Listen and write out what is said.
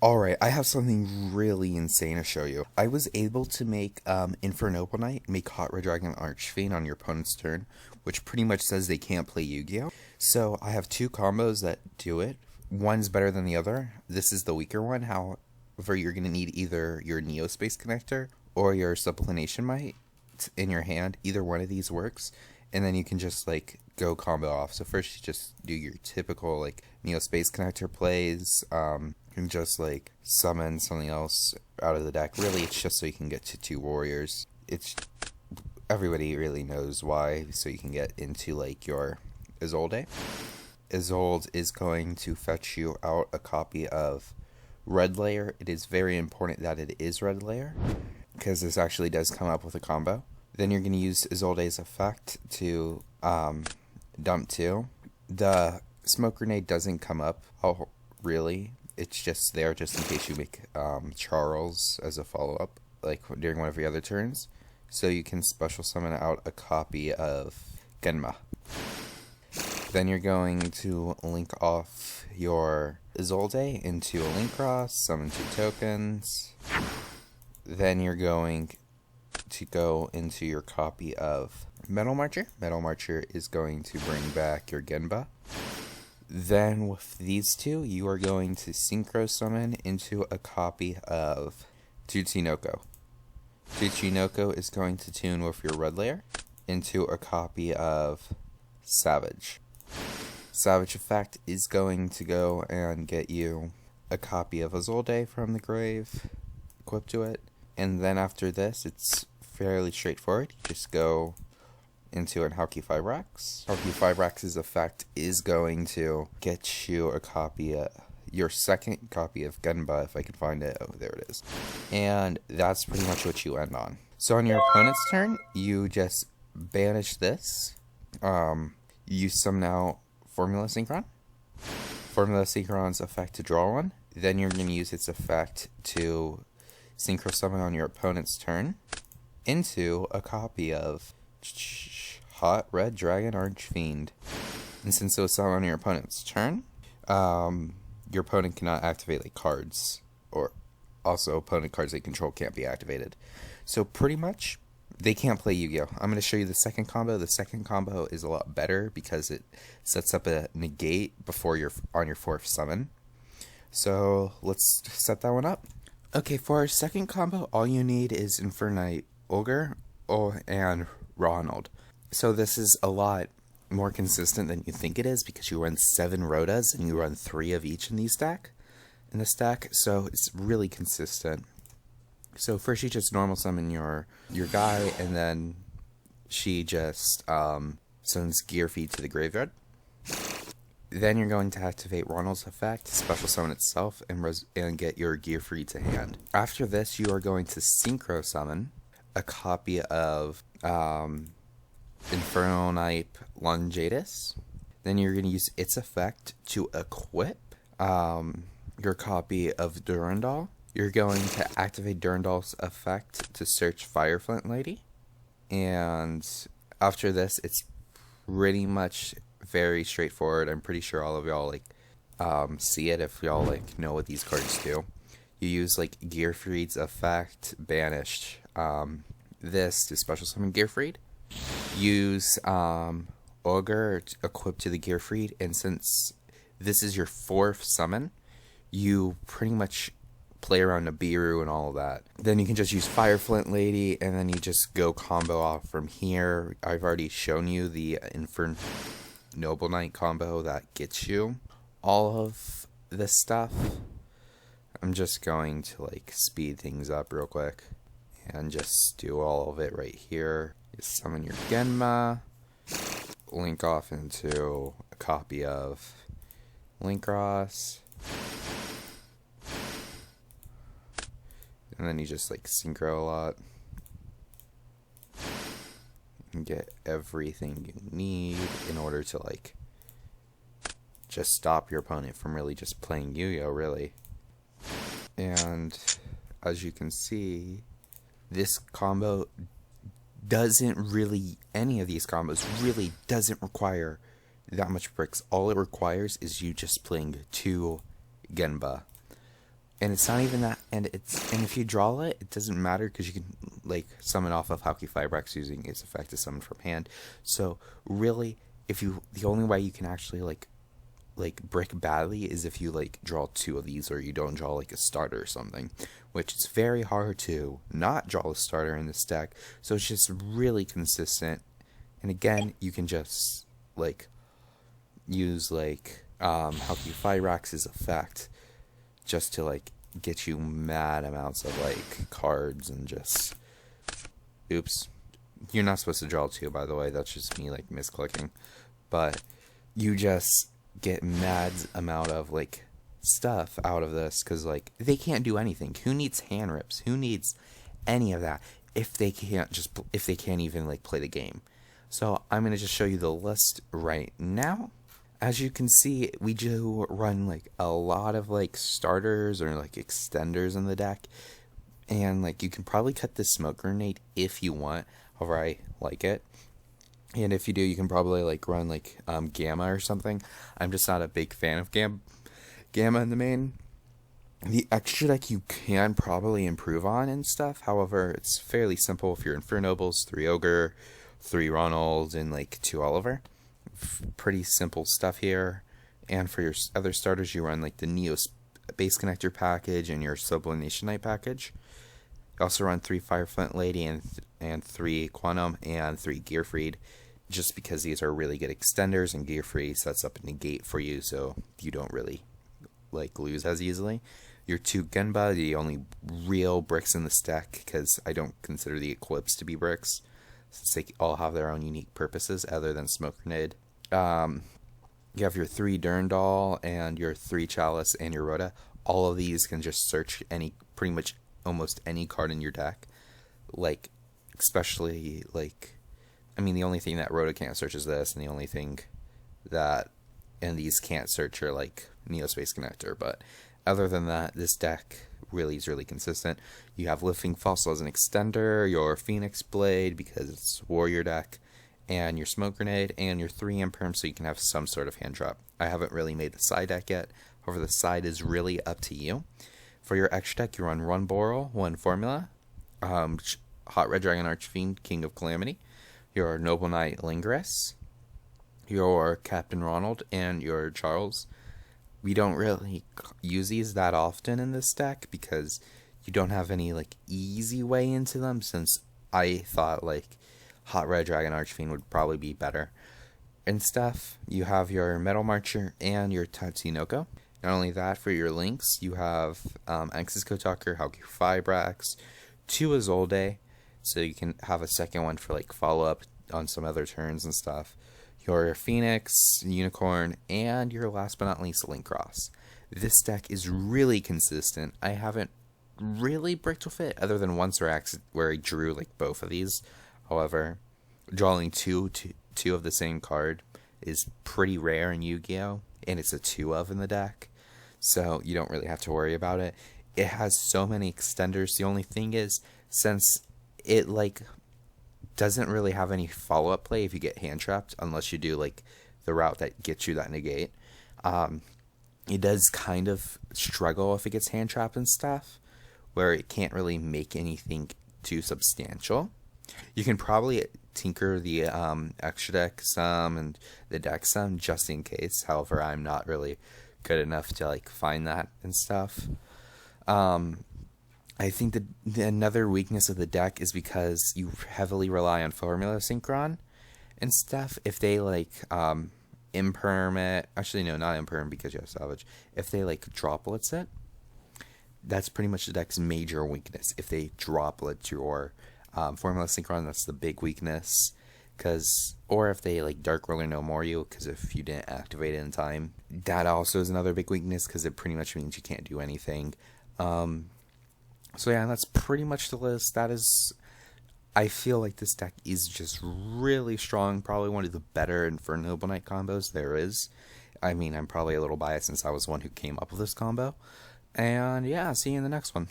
Alright, I have something really insane to show you. I was able to make Infernoble Knight make Hot Red Dragon Archfiend on your opponent's turn, which pretty much says they can't play Yu-Gi-Oh! So I have two combos that do it. One's better than the other. This is the weaker one. However, you're going to need either your Neo Space Connector or your Supplination Might in your hand. Either one of these works. And then you can just like go combo off. So first you just do your typical like Neo Space Connector plays. And just like summon something else out of the deck. Really, it's just so you can get to two warriors. It's everybody really knows why, so you can get into like your Isolde. Isolde is going to fetch you out a copy of Red Layer. It is very important that it is Red Layer, because this actually does come up with a combo. Then you're going to use Isolde's effect to dump two. The Smoke Grenade doesn't come up, really. It's just there just in case you make Charles as a follow-up, like during one of your other turns. So you can special summon out a copy of Genma. Then you're going to link off your Isolde into a link cross, summon two tokens. Then you're going to go into your copy of Metal Marcher. Metal Marcher is going to bring back your Genba. Then with these two, you are going to synchro summon into a copy of Tutsunoko. Tutsunoko is going to tune with your Red Layer into a copy of Savage. Savage effect is going to go and get you a copy of Isolde from the grave, equipped to it. And then after this, it's fairly straightforward. You just go into an Hauki 5-Rax. Hauki 5-Rax's effect is going to get you a copy, your second copy of Genba, if I can find it. Oh, there it is. And that's pretty much what you end on. So on your opponent's turn, you just banish this. You summon out Formula Synchron. Formula Synchron's effect to draw one. Then you're going to use its effect to synchro summon on your opponent's turn into a copy of Hot Red Dragon Archfiend. And since it was summoned on your opponent's turn, your opponent cannot activate like cards, or also opponent cards they control can't be activated. So pretty much they can't play Yu-Gi-Oh! I'm going to show you the second combo. The second combo is a lot better because it sets up a negate before you're on your fourth summon. So let's set that one up. Okay, for our second combo, all you need is Infernite Ogre and Ronald. So this is a lot more consistent than you think it is, because you run 7 Rotas and you run 3 of each in the stack. So it's really consistent. So first you just normal summon your guy, and then she just sends Gear Feed to the graveyard. Then you're going to activate Ronald's effect, special summon itself, and get your Gear Feed to hand. After this, you are going to synchro summon a copy of Infernal Knight Longatus. Then you're going to use its effect to equip your copy of Durandal. You're going to activate Durandal's effect to search Fireflint Lady. And after this, it's pretty much very straightforward. I'm pretty sure all of y'all like see it if y'all like know what these cards do. You use like Gearfried's effect, banished this to special summon Gearfried. Use Ogre equipped to the Gearfried, and since this is your 4th summon, you pretty much play around Nibiru and all of that. Then you can just use Fireflint Lady, and then you just go combo off from here. I've already shown you the Infernoble Knight combo that gets you all of this stuff. I'm just going to like speed things up real quick and just do all of it right here. You summon your Genma, link off into a copy of Linkross, and then you just like synchro a lot and get everything you need in order to like just stop your opponent from really just playing Yu-Gi-Oh! Really. And as you can see, this combo doesn't really, any of these combos really doesn't require that much bricks. All it requires is you just playing 2 Genba. And it's not even that, and if you draw it, it doesn't matter because you can like summon off of Halki Fibrax using its effect to summon from hand. So really, the only way you can actually like brick badly is if you like draw 2 of these, or you don't draw like a starter or something, which is very hard to not draw a starter in this deck. So it's just really consistent. And again, you can just like use like Halki Fibrax's effect just to like get you mad amounts of like cards, and just oops, you're not supposed to draw 2, by the way, that's just me like misclicking, but you just get mad amount of like stuff out of this, because like they can't do anything. Who needs hand rips? Who needs any of that if they can't even like play the game? So I'm gonna just show you the list right now. As you can see, we do run like a lot of like starters or like extenders in the deck, and like you can probably cut this smoke grenade if you want. However, I like it, and if you do, you can probably like run like Gamma or something. I'm just not a big fan of Gamma in the main. The extra deck you can probably improve on and stuff. However, it's fairly simple if you're Infernobles, 3 Ogre, 3 Ronald, and like 2 Oliver. Pretty simple stuff here. And for your other starters, you run like the Neo Base Connector package and your Sublimation Knight package. You also run 3 Fireflint Lady and 3 Quantum and 3 Gearfried, just because these are really good extenders, and Gearfried sets up a negate for you, so you don't really like lose as easily. Your 2 Genba, the only real bricks in this deck, because I don't consider the Eclipse to be bricks, since they all have their own unique purposes other than Smoke Grenade. You have your 3 Durandal and your 3 Chalice and your Rhoda. All of these can just search pretty much almost any card in your deck. Like, especially, like, I mean, the only thing that Rhoda can't search is this, and the only thing that, and these can't search are, like, Neo Space Connector. But other than that, this deck really is really consistent. You have Lifting Fossil as an extender, your Phoenix Blade, because it's Warrior deck, and your Smoke Grenade, and your 3 Imperm, so you can have some sort of hand trap. I haven't really made the side deck yet, however the side is really up to you. For your extra deck, you run 1 Boral, 1 Formula, Hot Red Dragon Archfiend, King of Calamity, your Noble Knight Lingerus, your Captain Ronald, and your Charles. We don't really use these that often in this deck because you don't have any like easy way into them, since I thought like Hot Red Dragon Archfiend would probably be better and stuff. You have your Metal Marcher and your Tatsunoko. Not only that, for your links, you have Axis Kotaku, Halki Fibrax, 2 Azolde, so you can have a second one for like follow-up on some other turns and stuff. Your Phoenix, Unicorn, and your last but not least, Link Cross. This deck is really consistent. I haven't really bricked with it, other than once where I drew like both of these. However, drawing two of the same card is pretty rare in Yu-Gi-Oh! And it's a 2 of in the deck, so you don't really have to worry about it. It has so many extenders. The only thing is, since it like doesn't really have any follow-up play if you get hand trapped, unless you do like the route that gets you that negate, it does kind of struggle if it gets hand trapped and stuff, where it can't really make anything too substantial. You can probably tinker the extra deck some and the deck some just in case. However, I'm not really good enough to like find that and stuff. I think that another weakness of the deck is because you heavily rely on Formula Synchron and stuff. If they like imperm it, actually no, not imperm because you have Salvage. If they like droplets it, that's pretty much the deck's major weakness. If they droplet your Formula Synchron, that's the big weakness. Or if they like Dark Roller No More you, because if you didn't activate it in time, that also is another big weakness, because it pretty much means you can't do anything. So yeah, that's pretty much the list. I feel like this deck is just really strong. Probably one of the better Infernoble Knight combos there is. I mean, I'm probably a little biased since I was the one who came up with this combo. And yeah, see you in the next one.